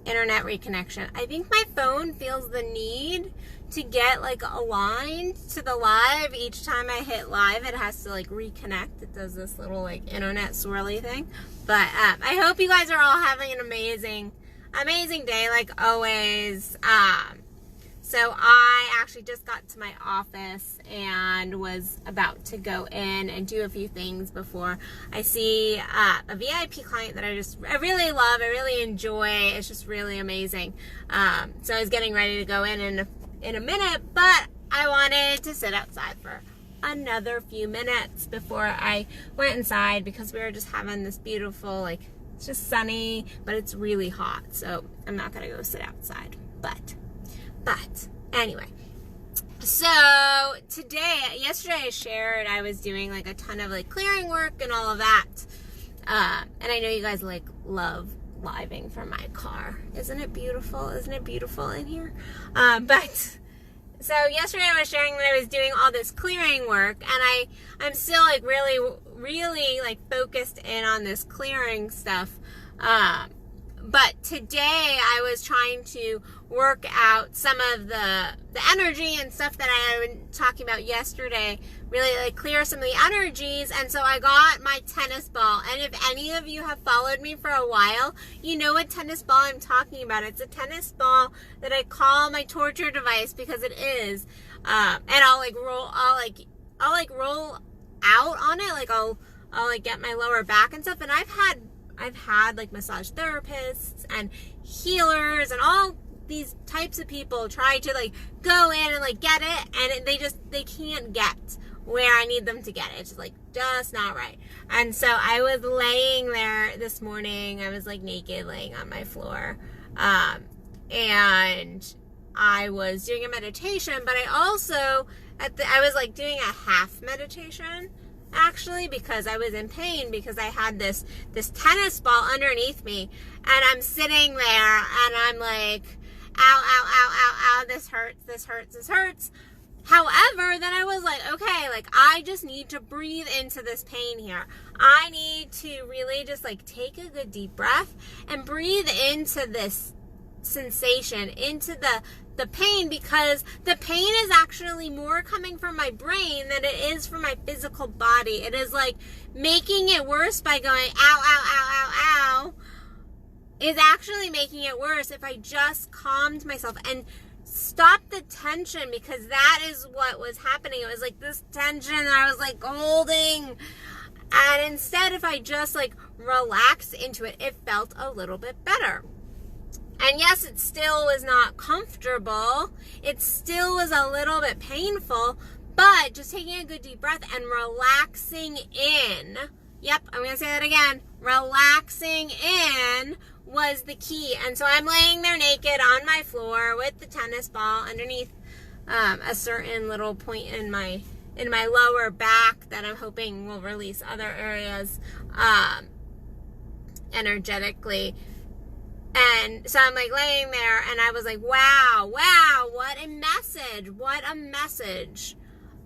internet reconnection. I think my phone feels the need to get like aligned to the live. Each time I hit live, it has to like reconnect. It does this little like internet swirly thing. But I hope you guys are all having an amazing day like always. So I actually just got to my office and was about to go in and do a few things before I see a VIP client that I really love, I really enjoy. It's just really amazing. So I was getting ready to go in a minute, but I wanted to sit outside for another few minutes before I went inside, because we were just having this beautiful, like, it's just sunny, but it's really hot. So I'm not going to go sit outside, but anyway, so yesterday I shared I was doing like a ton of like clearing work and all of that. And I know you guys like love living from my car. Isn't it beautiful? Isn't it beautiful in here? But so yesterday I was sharing that I was doing all this clearing work, and I'm still like really like focused in on this clearing stuff. But today I was trying to work out some of the energy and stuff that I had been talking about yesterday, really like clear some of the energies. And so I got my tennis ball. And if any of you have followed me for a while, you know what tennis ball I'm talking about. It's a tennis ball that I call my torture device, because it is. And I'll roll out on it. Like I'll like get my lower back and stuff. And I've had like massage therapists and healers and all these types of people try to like go in and like get it, and they can't get where I need them to get it. It's just not right. And so I was laying there this morning. I was like naked laying on my floor. And I was doing a meditation, but I also I was like doing a half meditation, actually, because I was in pain, because I had this tennis ball underneath me, and I'm sitting there and I'm like, ow, this hurts. However, then I was like, okay, like I just need to breathe into this pain here. I need to really just like take a good deep breath and breathe into this sensation, into the pain, because the pain is actually more coming from my brain than it is from my physical body. It is like making it worse by going ow, is actually making it worse if I just calmed myself and stopped the tension, because that is what was happening. It was like this tension that I was like holding. And instead, if I just like relaxed into it, it felt a little bit better. And yes, it still was not comfortable. It still was a little bit painful, but just taking a good deep breath and relaxing in. Yep, I'm going to say that again. Relaxing in was the key. And so I'm laying there naked on my floor with the tennis ball underneath a certain little point in my lower back that I'm hoping will release other areas energetically. And so I'm like laying there, and I was like, wow, what a message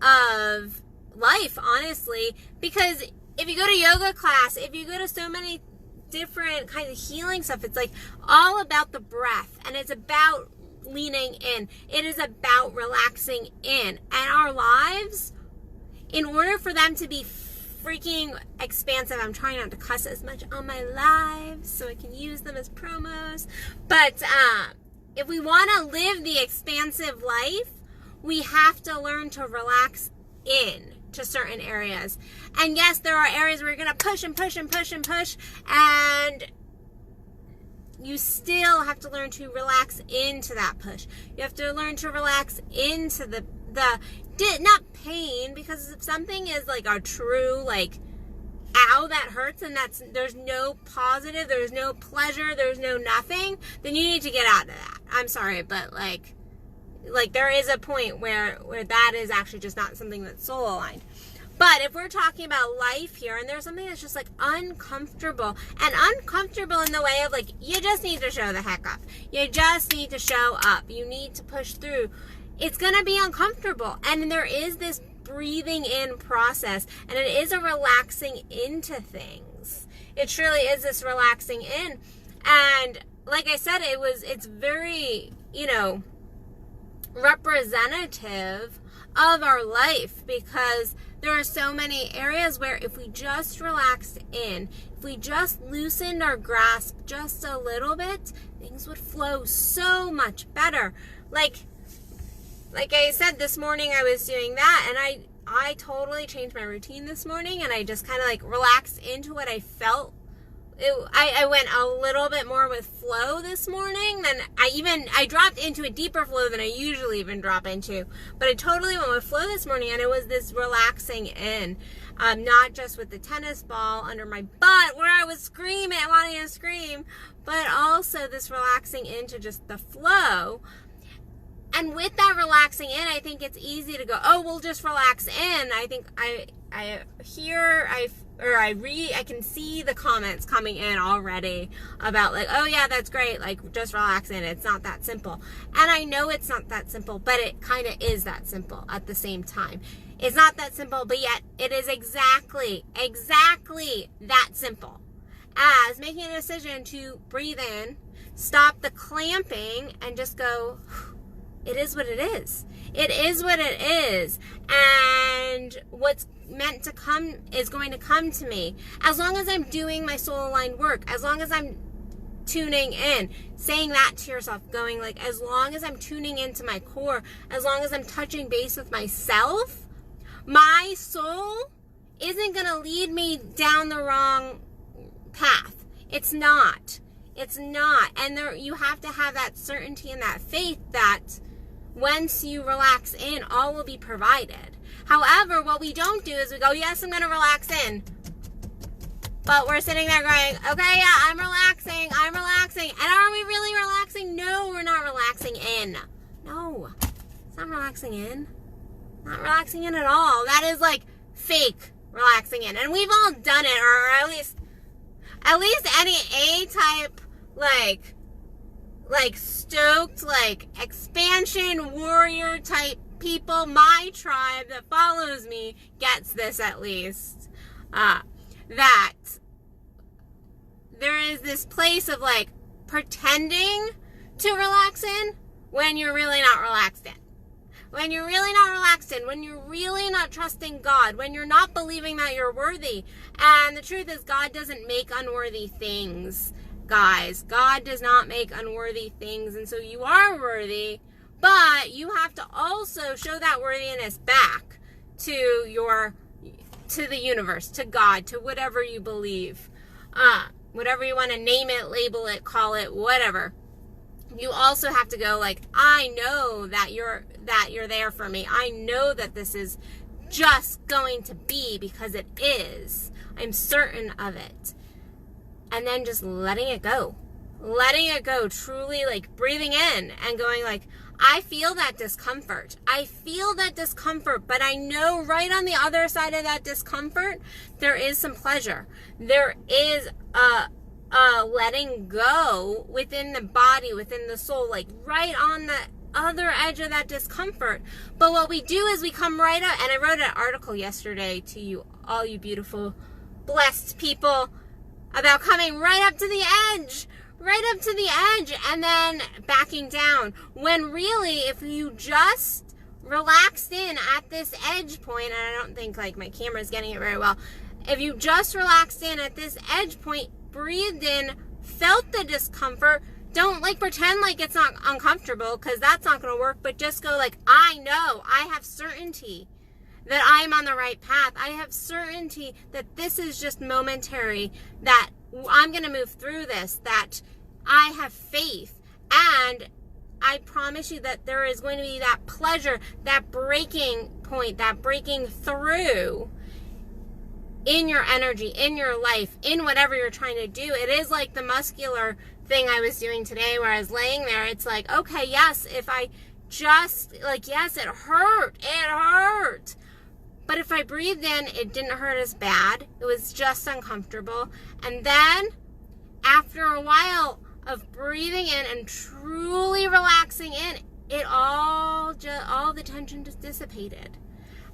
of life, honestly. Because if you go to yoga class, if you go to so many different kinds of healing stuff, it's like all about the breath, and it's about leaning in. It is about relaxing in. And our lives, in order for them to be freaking expansive, I'm trying not to cuss as much on my lives so I can use them as promos, but if we want to live the expansive life, we have to learn to relax in to certain areas. And yes, there are areas where you're going to push and push and push and push, and you still have to learn to relax into that push. You have to learn to relax into the not pain, because if something is like a true like ow, that hurts, and there's no positive, there's no pleasure, there's no nothing, then you need to get out of that. I'm sorry, but like there is a point where that is actually just not something that's soul aligned. But if we're talking about life here, and there's something that's just like uncomfortable, and uncomfortable in the way of like, you just need to show the heck up. You just need to show up. You need to push through. It's going to be uncomfortable. And there is this breathing in process, and it is a relaxing into things. It truly is this relaxing in. And like I said, it's very, representative of our life, because there are so many areas where if we just relaxed in, if we just loosened our grasp just a little bit, things would flow so much better. Like I said, this morning I was doing that, and I totally changed my routine this morning, and I just kind of like relaxed into what I felt. I went a little bit more with flow this morning than I dropped into a deeper flow than I usually even drop into. But I totally went with flow this morning, and it was this relaxing in. Not just with the tennis ball under my butt where I was screaming, wanting to scream, but also this relaxing into just the flow. And with that relaxing in, I think it's easy to go, oh, we'll just relax in. I think I can see the comments coming in already about like, oh yeah, that's great. Like, just relax in. It's not that simple. And I know it's not that simple, but it kind of is that simple at the same time. It's not that simple, but yet it is exactly that simple as making a decision to breathe in, stop the clamping, and just go, it is what it is. It is what it is. And what's meant to come is going to come to me. As long as I'm doing my soul aligned work, as long as I'm tuning in, saying that to yourself, going like, as long as I'm tuning into my core, as long as I'm touching base with myself, my soul isn't going to lead me down the wrong path. It's not. It's not. And you have to have that certainty and that faith that once you relax in, all will be provided. However, what we don't do is we go, yes, I'm going to relax in. But we're sitting there going, okay, yeah, I'm relaxing. And are we really relaxing? No, we're not relaxing in. No, it's not relaxing in. Not relaxing in at all. That is like fake relaxing in. And we've all done it, or at least any A-type, like stoked, like expansion warrior type people, my tribe that follows me gets this at least. That there is this place of like pretending to relax in when you're really not relaxed in. When you're really not relaxed in, when you're really not trusting God, when you're not believing that you're worthy. And the truth is, God doesn't make unworthy things, guys. God does not make unworthy things. And so you are worthy, but you have to also show that worthiness back to the universe, to God, to whatever you believe. Whatever you want to name it, label it, call it, whatever. You also have to go like, I know that you're there for me. I know that this is just going to be because it is. I'm certain of it. And then just letting it go. Letting it go, truly like breathing in and going like, I feel that discomfort. I feel that discomfort, but I know right on the other side of that discomfort, there is some pleasure. There is a letting go within the body, within the soul, like right on the other edge of that discomfort. But what we do is we come right up, and I wrote an article yesterday to you, all you beautiful, blessed people, about coming right up to the edge, and then backing down. When really, if you just relaxed in at this edge point, and I don't think like my camera's getting it very well, if you just relaxed in at this edge point, breathed in, felt the discomfort, don't like pretend like it's not uncomfortable, because that's not going to work, but just go like, I know, I have certainty that I'm on the right path. I have certainty that this is just momentary, that I'm going to move through this, that I have faith, and I promise you that there is going to be that pleasure, that breaking point, that breaking through in your energy, in your life, in whatever you're trying to do. It is like the muscular thing I was doing today where I was laying there. It's like, okay, yes, if I just, like, yes, it hurt. But if I breathed in, it didn't hurt as bad. It was just uncomfortable. And then after a while of breathing in and truly relaxing in, it all the tension just dissipated.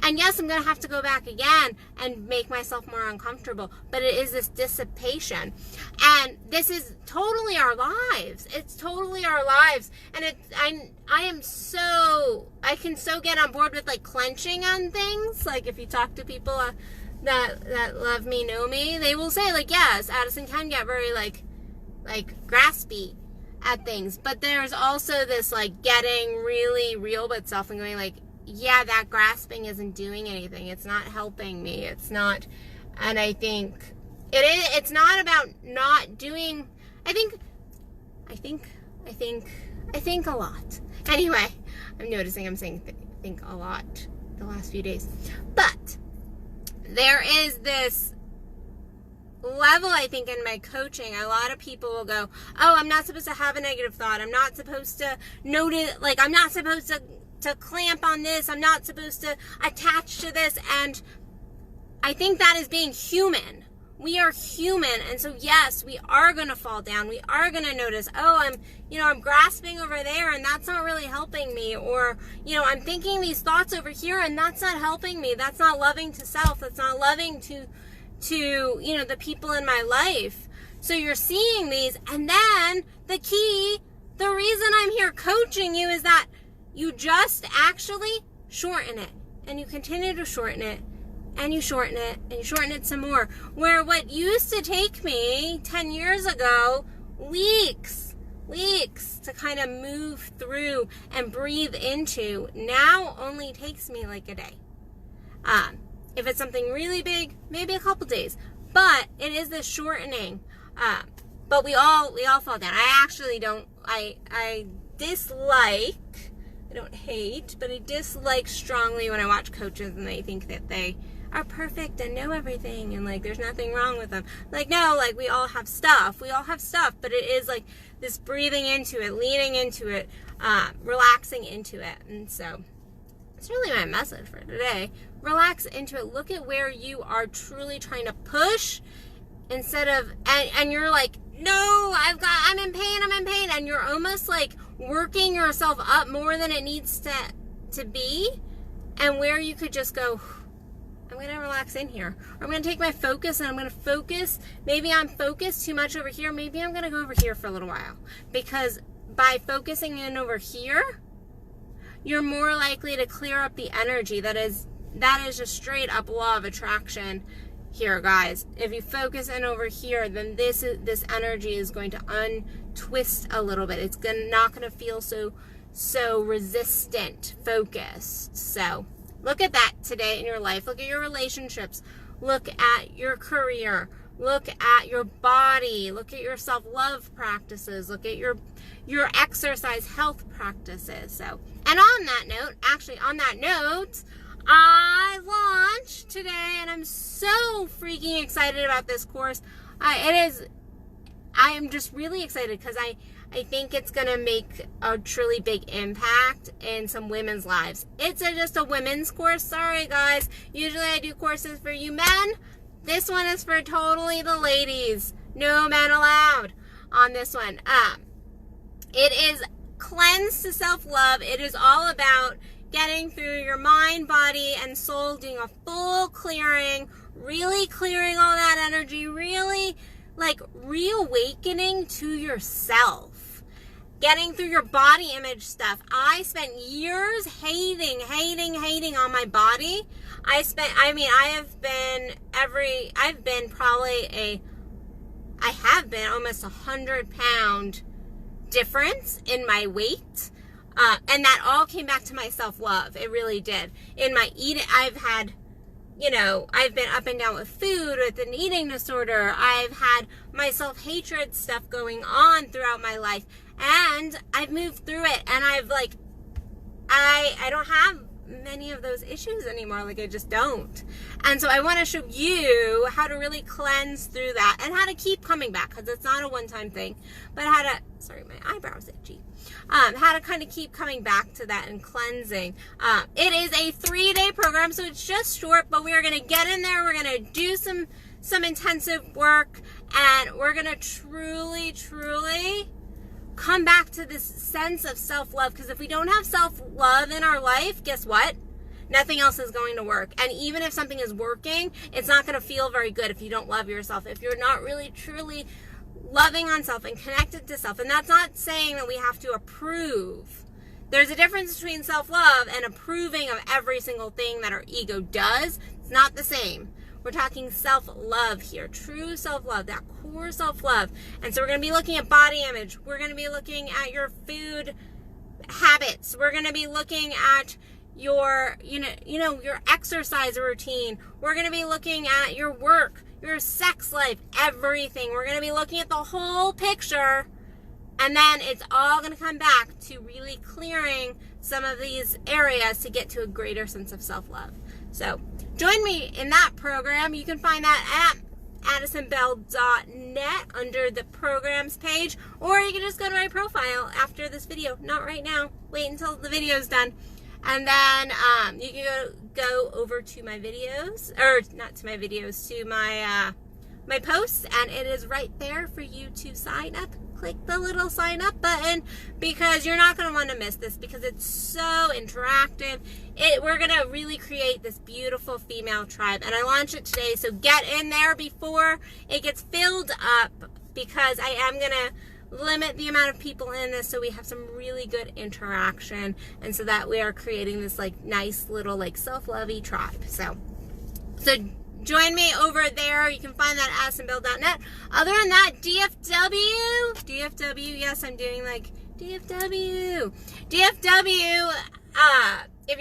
And yes, I'm going to have to go back again and make myself more uncomfortable. But it is this dissipation. And this is totally our lives. It's totally our lives. And I can so get on board with like clenching on things. Like if you talk to people that love me, know me, they will say like, yes, Addison can get very like graspy at things. But there's also this like getting really real with self and going like, yeah, that grasping isn't doing anything. It's not helping me. It's not. And I think it's not about not doing. I think a lot. Anyway, I'm noticing I'm saying think a lot the last few days. But there is this level, I think, in my coaching. A lot of people will go, oh, I'm not supposed to have a negative thought. I'm not supposed to notice, like, I'm not supposed to clamp on this. I'm not supposed to attach to this. And I think that is being human. We are human. And so, yes, we are going to fall down. We are going to notice, oh, I'm grasping over there and that's not really helping me. Or, I'm thinking these thoughts over here and that's not helping me. That's not loving to self. That's not loving to the people in my life. So you're seeing these. And then the reason I'm here coaching you is that you just actually shorten it. And you continue to shorten it. And you shorten it, and you shorten it some more. Where what used to take me 10 years ago, weeks to kind of move through and breathe into, now only takes me like a day. If it's something really big, maybe a couple days. But it is this shortening. But we all fall down. I actually don't, I dislike, I don't hate, but I dislike strongly when I watch coaches and they think that they are perfect and know everything and like there's nothing wrong with them. Like, no, like we all have stuff, but it is like this breathing into it, leaning into it, relaxing into it. And so it's really my message for today. Relax into it. Look at where you are truly trying to push instead of, and you're like, no, I'm in pain, and you're almost like working yourself up more than it needs to be, and where you could just go, I'm going to relax in here. Or I'm going to take my focus and I'm going to focus. Maybe I'm focused too much over here. Maybe I'm going to go over here for a little while. Because by focusing in over here, you're more likely to clear up the energy. That is just straight up law of attraction here, guys. If you focus in over here, then this energy is going to untwist a little bit. It's not going to feel so resistant, focused. So look at that today in your life. Look at your relationships. Look at your career. Look at your body. Look at your self-love practices. Look at your exercise health practices. So, and on that note, I launched today, and I'm so freaking excited about this course. I am just really excited because I think it's going to make a truly big impact in some women's lives. It's just a women's course. Sorry, guys. Usually I do courses for you men. This one is for totally the ladies. No men allowed on this one. It is cleanse to self-love. It is all about getting through your mind, body, and soul, doing a full clearing, really clearing all that energy, really like reawakening to yourself, getting through your body image stuff. I spent years hating on my body. I have been almost 100-pound difference in my weight. And that all came back to my self-love. It really did. In my eating, I've been up and down with food, with an eating disorder. I've had my self-hatred stuff going on throughout my life. And I've moved through it. And I don't have many of those issues anymore. Like, I just don't. And so I want to show you how to really cleanse through that and how to keep coming back, because it's not a one-time thing, but my eyebrows itchy. How to kind of keep coming back to that and cleansing. It is a 3-day program, so it's just short, but we are going to get in there. We're going to do some intensive work, and we're going to truly come back to this sense of self-love, because if we don't have self-love in our life, guess what? nothing else is going to work. And even if something is working, it's not going to feel very good if you don't love yourself, if you're not really truly loving on self and connected to self. And that's not saying that we have to approve. There's a difference between self-love and approving of every single thing that our ego does. It's not the same. We're talking self-love here, true self-love, that core self-love. And so we're going to be looking at body image. We're going to be looking at your food habits. We're going to be looking at your, your exercise routine. We're going to be looking at your work, your sex life, everything. We're going to be looking at the whole picture. And then it's all going to come back to really clearing some of these areas to get to a greater sense of self-love. So join me in that program. You can find that at addisonbell.net under the programs page, or you can just go to my profile after this video. Not right now. Wait until the video is done. And then you can go over to my videos, or not to my videos, to my my posts, and it is right there for you to sign up. Click the little sign up button, because you're not going to want to miss this, because it's so interactive. We're going to really create this beautiful female tribe, and I launched it today, so get in there before it gets filled up, because I am going to limit the amount of people in this so we have some really good interaction, and so that we are creating this like nice little like self-lovey tribe. So join me over there. You can find that at addisonbell.net. Other than that, DFW, yes, I'm doing like DFW, if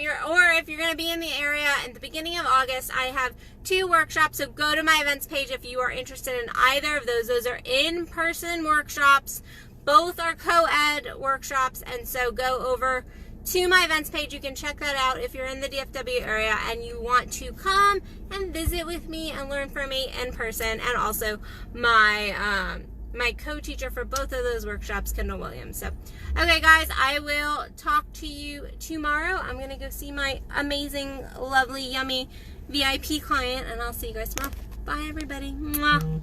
you're going to be in the area at the beginning of August, I have 2 workshops, so go to my events page if you are interested in either of those. Those are in-person workshops. Both are co-ed workshops, and so go over to my events page. You can check that out if you're in the DFW area and you want to come and visit with me and learn from me in person. And also my my co-teacher for both of those workshops, Kendall Williams. So, okay guys, I will talk to you tomorrow. I'm going to go see my amazing, lovely, yummy VIP client, and I'll see you guys tomorrow. Bye everybody. Mwah.